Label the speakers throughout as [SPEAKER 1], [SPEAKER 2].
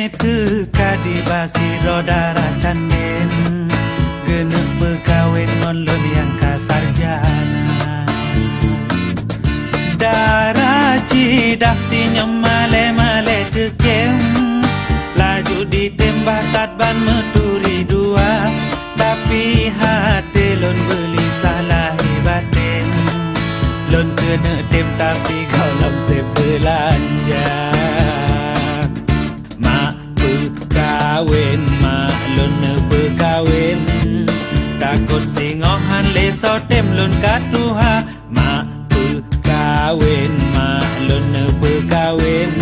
[SPEAKER 1] tu kadi basi roda racanen gene pegawai non lon yang kasarjana daraji daksi nyemale male tekem laju ditembak tat ban meturi dua tapi hati lon beli salah batin lon kena tem tapi kau lam sebelanja kawin mak lun berkawin takut singohan leso tem lun katuha mak berkawin mak lun berkawin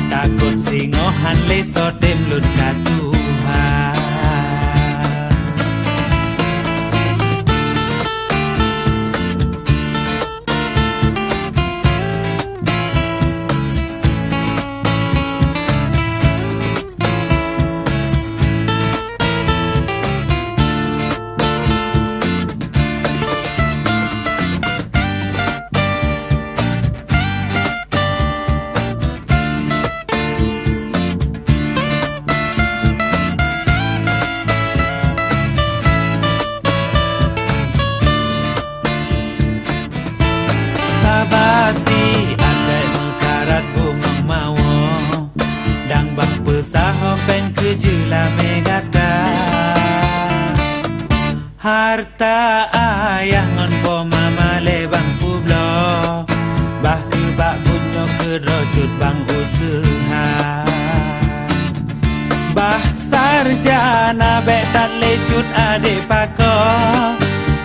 [SPEAKER 1] takut singohan leso tem lun katuha basi akai mekarat umang mawo dang bang pesaho pen kejela megata harta ayah ngon po mama le bang publo bah ke bak bunyo ke rojut bang usaha bah sarjana betat lecut ade pako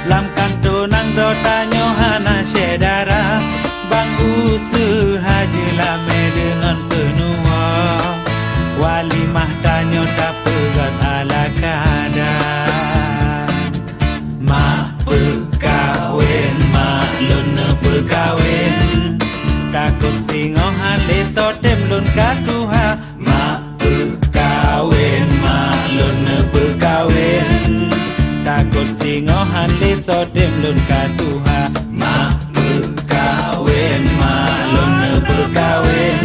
[SPEAKER 1] lam kanto nang do tanyo hana sedara bang usaha jelame dengan penua walimah tanyo tak pegat ala kadar mak perkawin mak lun perkawin takut singohan leso tem lun katuha mak perkawin mak lun perkawin takut singohan leso dem lun katuha mak berkawin mak lun berkawin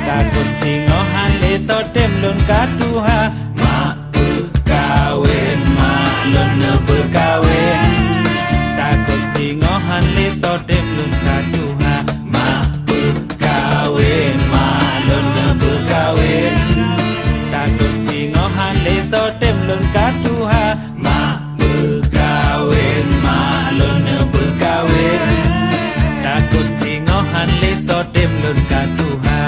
[SPEAKER 1] takut singohan leso dem lun katuha mak berkawin mak lun berkawin takut singohan leso dem lun katuha mak berkawin mak lun berkawin takut singohan leso dem lun katuha mak berkawin mak lun berkawin takut singohan leso dem lun katuha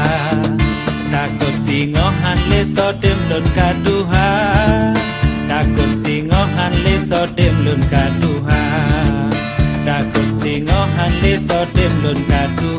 [SPEAKER 1] takut singohan leso dem lun katuha takut singohan leso dem lun katuha takut singohan leso dem lun katuha